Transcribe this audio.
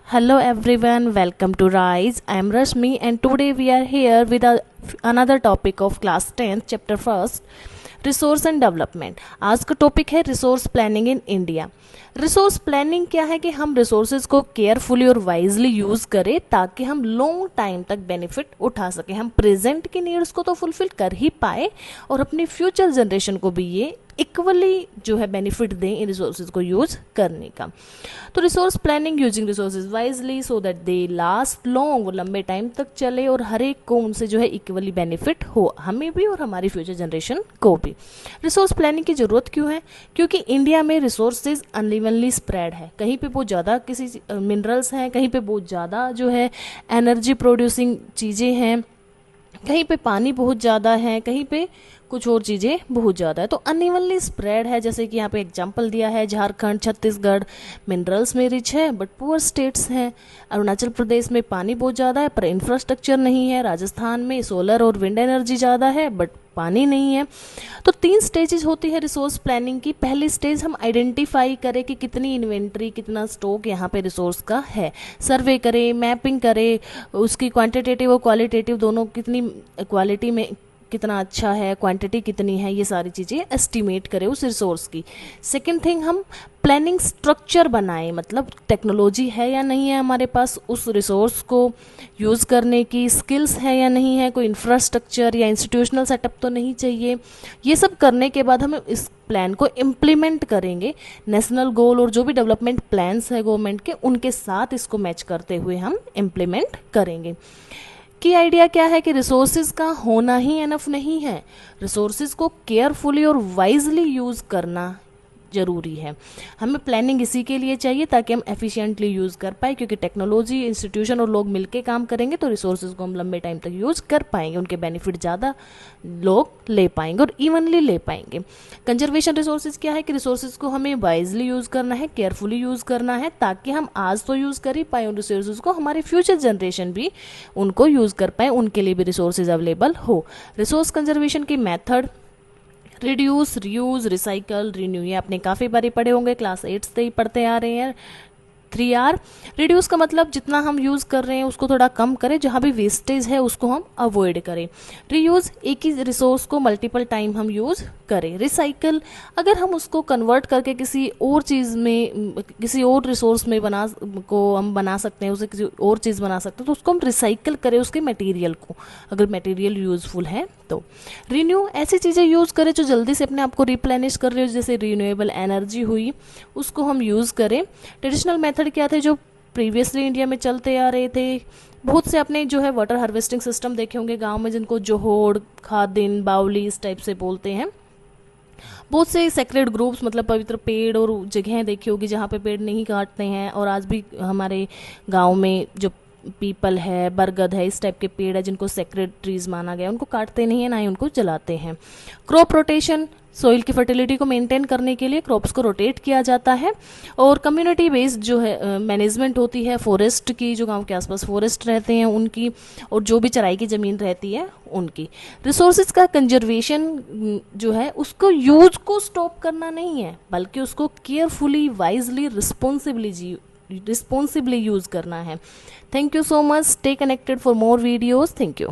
Hello everyone, welcome to Rise. I am Rashmi and today we are here with another topic of class 10th chapter 1st resource and development. आज का topic है resource planning in India. Resource planning क्या है कि हम resources को carefully और wisely use करें ताकि हम लॉन्ग टाइम तक बेनिफिट उठा सकें। हम प्रेजेंट की नीड्स को तो फुलफिल कर ही पाए और अपनी फ्यूचर जनरेशन को भी ये इक्वली जो है बेनिफिट दें इन रिसोर्सेज को यूज करने का। तो resource planning using resources wisely so that they last long, वो लंबे टाइम तक चले और हर एक को उनसे जो है इक्वली बेनिफिट हो, हमें भी और हमारी फ्यूचर जनरेशन को भी। रिसोर्स प्लानिंग की जरूरत क्यों है? क्योंकि इंडिया में रिसोर्सेज अनइवनली स्प्रेड है। कहीं पे बहुत ज़्यादा किसी मिनरल्स हैं, कहीं पे बहुत ज़्यादा जो है एनर्जी प्रोड्यूसिंग चीज़ें हैं, कहीं पे पानी बहुत ज़्यादा है, कहीं पे कुछ और चीज़ें बहुत ज़्यादा है। तो अनइवनली स्प्रेड है। जैसे कि यहाँ पे एग्जांपल दिया है, झारखंड छत्तीसगढ़ मिनरल्स में रिच है बट पुअर स्टेट्स हैं। अरुणाचल प्रदेश में पानी बहुत ज़्यादा है पर इंफ्रास्ट्रक्चर नहीं है। राजस्थान में सोलर और विंड एनर्जी ज़्यादा है बट पानी नहीं है। तो 3 स्टेजेस होती है रिसोर्स प्लानिंग की। पहली स्टेज हम आइडेंटिफाई करें कि कितनी इन्वेंट्री, कितना स्टॉक यहाँ पे रिसोर्स का है। सर्वे करें, मैपिंग करें, उसकी क्वांटिटेटिव और क्वालिटेटिव दोनों, कितनी क्वालिटी में कितना अच्छा है, क्वांटिटी कितनी है, ये सारी चीज़ें एस्टिमेट करें उस रिसोर्स की। सेकेंड थिंग, हम प्लानिंग स्ट्रक्चर बनाएं, मतलब टेक्नोलॉजी है या नहीं है हमारे पास उस रिसोर्स को यूज़ करने की, स्किल्स है या नहीं है, कोई इंफ्रास्ट्रक्चर या इंस्टीट्यूशनल सेटअप तो नहीं चाहिए। ये सब करने के बाद हम इस प्लान को इम्प्लीमेंट करेंगे। नेशनल गोल और जो भी डेवलपमेंट प्लान्स है गवर्नमेंट के, उनके साथ इसको मैच करते हुए हम इम्प्लीमेंट करेंगे। की आइडिया क्या है कि रिसोर्सेज का होना ही एनफ नहीं है, रिसोर्सेज को केयरफुली और वाइजली यूज़ करना ज़रूरी है। हमें प्लानिंग इसी के लिए चाहिए ताकि हम एफिशिएंटली यूज़ कर पाए, क्योंकि टेक्नोलॉजी, इंस्टीट्यूशन और लोग मिलके काम करेंगे तो रिसोर्सेज को हम लंबे टाइम तक यूज़ कर पाएंगे, उनके बेनिफिट ज़्यादा लोग ले पाएंगे और इवनली ले पाएंगे। कंजर्वेशन रिसोर्सेज क्या है कि रिसोर्सेज को हमें वाइजली यूज़ करना है, केयरफुली यूज़ करना है ताकि हम आज तो यूज़ कर ही पाए उन रिसोर्सेज को, हमारी फ्यूचर जनरेशन भी उनको यूज़ कर पाए, उनके लिए भी रिसोर्सेज अवेलेबल हो। रिसोर्स कंजर्वेशन की method reduce, reuse, recycle, renew, ये आपने काफ़ी बारी पढ़े होंगे, क्लास 8 से ही पढ़ते आ रहे हैं। 3R, रिड्यूस का मतलब जितना हम यूज़ कर रहे हैं उसको थोड़ा कम करें, जहाँ भी वेस्टेज है उसको हम अवॉइड करें। रीयूज, एक ही रिसोर्स को मल्टीपल टाइम हम यूज़ करें। रिसाइकल, अगर हम उसको कन्वर्ट करके किसी और चीज़ में, किसी और रिसोर्स में हम बना सकते हैं, उसे किसी और चीज़ बना सकते हैं तो उसको हम रिसाइकल करें, उसके मटेरियल को, अगर मटेरियल यूज़फुल है तो। रिन्यू, ऐसी चीज़ें यूज़ करें जो जल्दी से अपने आप को रिप्लेनिश कर रही हो, जैसे रिन्यूएबल एनर्जी हुई, उसको हम यूज़ करें। ट्रेडिशनल मेथड क्या थे जो प्रीवियसली इंडिया में चलते आ रहे थे, बहुत से अपने जो है वाटर हार्वेस्टिंग सिस्टम देखे होंगे गांव में, जिनको जोहोड़, खादिन, बावली इस टाइप से बोलते हैं। बहुत से सेक्रेड ग्रुप्स, मतलब पवित्र पेड़ और जगहें देखी होगी जहाँ पे पेड़ नहीं काटते हैं, और आज भी हमारे गांव में जो पीपल है, बरगद है, इस टाइप के पेड़ है जिनको सेक्रेड ट्रीज माना गया, उनको काटते नहीं है, ना ही उनको जलाते हैं। क्रॉप रोटेशन, सोइल की फर्टिलिटी को मेंटेन करने के लिए क्रॉप्स को रोटेट किया जाता है। और कम्युनिटी बेस्ड जो है मैनेजमेंट होती है फॉरेस्ट की, जो गांव के आसपास फॉरेस्ट रहते हैं उनकी, और जो भी चराई की ज़मीन रहती है उनकी। रिसोर्सेज का कंजर्वेशन जो है उसको यूज को स्टॉप करना नहीं है, बल्कि उसको केयरफुली, वाइजली, रिस्पॉन्सिबली यूज करना है। Thank you so much, stay connected for more videos. Thank you.